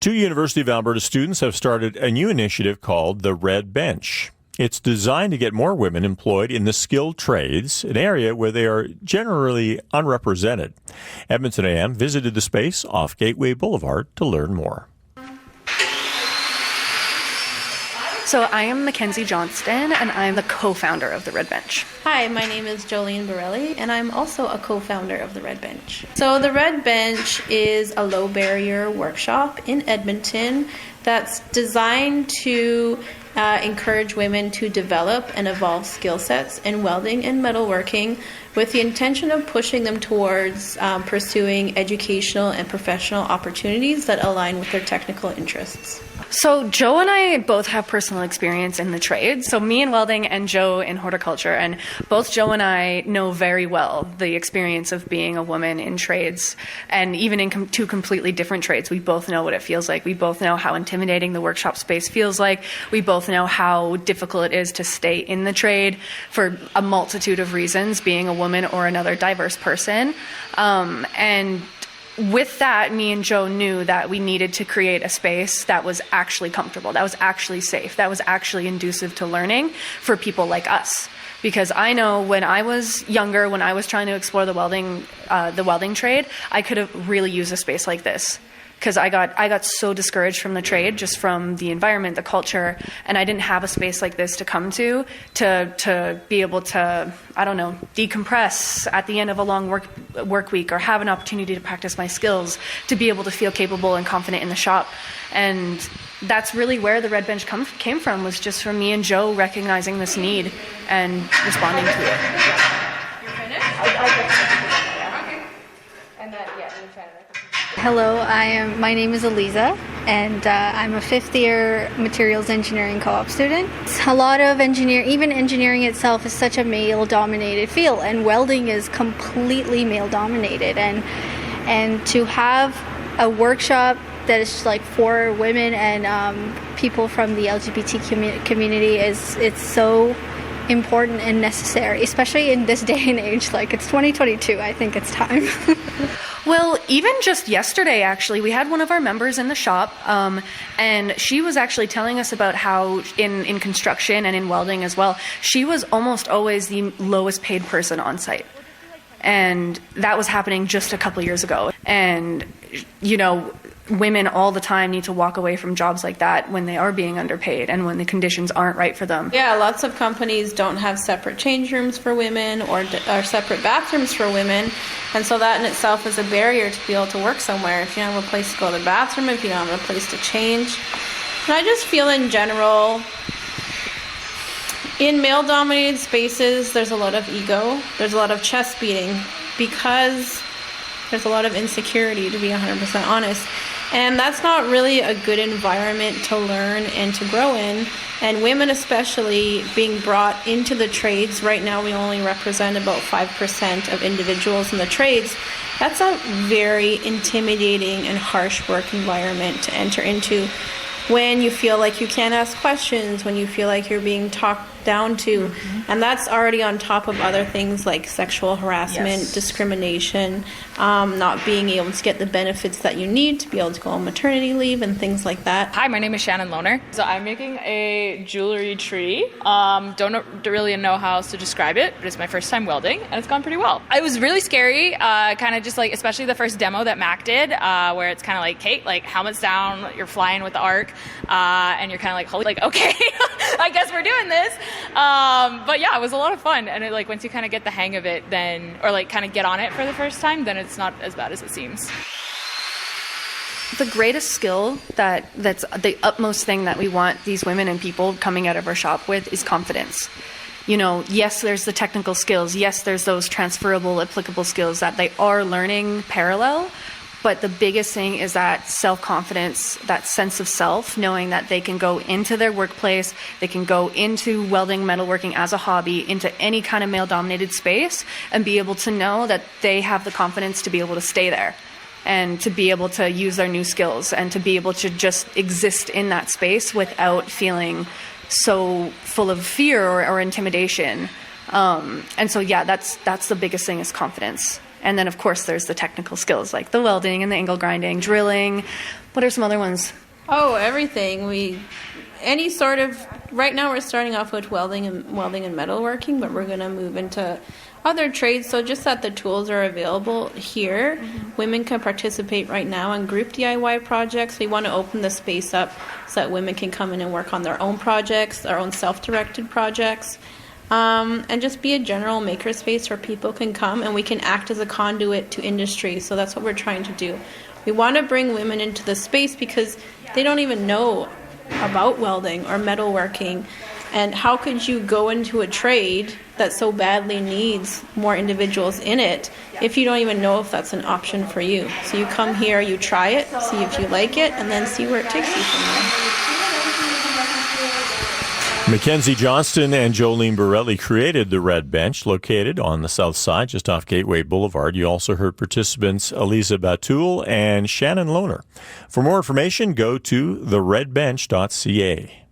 Two University of Alberta students have started a new initiative called the Red Bench. It's designed to get more women employed in the skilled trades, an area where they are generally unrepresented. Edmonton AM visited the space off Gateway Boulevard to learn more. So I am Mackenzie Johnston, and I'm the co-founder of the Red Bench. Hi, my name is Jolene Borelli, and I'm also a co-founder of the Red Bench. So the Red Bench is a low-barrier workshop in Edmonton that's designed to encourage women to develop and evolve skill sets in welding and metalworking with the intention of pushing them towards pursuing educational and professional opportunities that align with their technical interests. So Joe and I both have personal experience in the trade. So me in welding and Joe in horticulture. And both Joe and I know very well the experience of being a woman in trades, and even in two completely different trades. We both know what it feels like. We both know how intimidating the workshop space feels like. We both know how difficult it is to stay in the trade for a multitude of reasons, being a woman or another diverse person. And with that, me and Joe knew that we needed to create a space that was actually comfortable, that was actually safe, that was actually conducive to learning for people like us. Because I know when I was younger, when I was trying to explore the welding trade, I could have really used a space like this. Because I got so discouraged from the trade, just from the environment, the culture, and I didn't have a space like this to come to be able to, I don't know, decompress at the end of a long work week, or have an opportunity to practice my skills, to be able to feel capable and confident in the shop. And that's really where the Red Bench came from, was just from me and Joe recognizing this need and responding to it. You're finished? Okay. And then, yeah, we'll try to. Hello, my name is Eliza, and I'm a fifth-year materials engineering co-op student. A lot of even engineering itself is such a male-dominated field, and welding is completely male-dominated. And to have a workshop that is like for women and people from the LGBT community it's so important and necessary, especially in this day and age. Like, it's 2022, I think it's time. Well, even just yesterday, actually, we had one of our members in the shop, and she was actually telling us about how in construction and in welding as well, she was almost always the lowest paid person on site. And that was happening just a couple years ago. And, you know, women all the time need to walk away from jobs like that when they are being underpaid and when the conditions aren't right for them. Yeah, lots of companies don't have separate change rooms for women or separate bathrooms for women, and so that in itself is a barrier to be able to work somewhere if you don't have a place to go to the bathroom, if you don't have a place to change. And I just feel in general, in male-dominated spaces, there's a lot of ego, there's a lot of chest beating, because there's a lot of insecurity, to be 100% honest. And that's not really a good environment to learn and to grow in. And women especially being brought into the trades, right now we only represent about 5% of individuals in the trades. That's a very intimidating and harsh work environment to enter into, when you feel like you can't ask questions, when you feel like you're being talked down to. And that's already on top of other things like sexual harassment, Yes. discrimination, not being able to get the benefits that you need to be able to go on maternity leave and things like that. Hi, my name is Shannon Lohner. So I'm making a jewelry tree. Don't really know how else to describe it, but it's my first time welding, and it's gone pretty well. It was really scary, kind of just like, especially the first demo that Mac did, where it's kind of like, Kate, like helmets down, you're flying with the arc, and you're kind of like, holy, like, okay, I guess we're doing this. But yeah, it was a lot of fun, and like once you kind of get the hang of it, then, or like kind of get on it for the first time, then it's not as bad as it seems. The greatest skill that's the utmost thing that we want these women and people coming out of our shop with is confidence. You know, yes, there's the technical skills. Yes, there's those transferable, applicable skills that they are learning parallel. But the biggest thing is that self-confidence, that sense of self, knowing that they can go into their workplace, they can go into welding, metalworking as a hobby, into any kind of male-dominated space, and be able to know that they have the confidence to be able to stay there and to be able to use their new skills and to be able to just exist in that space without feeling so full of fear or intimidation. And so, yeah, that's the biggest thing, is confidence. And then, of course, there's the technical skills like the welding and the angle grinding, drilling, What are some other ones? Oh, everything. Any sort of, right now we're starting off with welding and metalworking, but we're going to move into other trades. So just that the tools are available here. Women can participate right now in group DIY projects. We want to open the space up so that women can come in and work on their own projects, their own self-directed projects, and just be a general makerspace where people can come and we can act as a conduit to industry. So that's what we're trying to do. We want to bring women into the space because they don't even know about welding or metalworking. And how could you go into a trade that so badly needs more individuals in it if you don't even know if that's an option for you? So you come here, you try it, see if you like it, and then see where it takes you from there. Mackenzie Johnston and Jolene Borelli created the Red Bench, located on the south side, just off Gateway Boulevard. You also heard participants Eliza Batul and Shannon Lohner. For more information, go to theredbench.ca.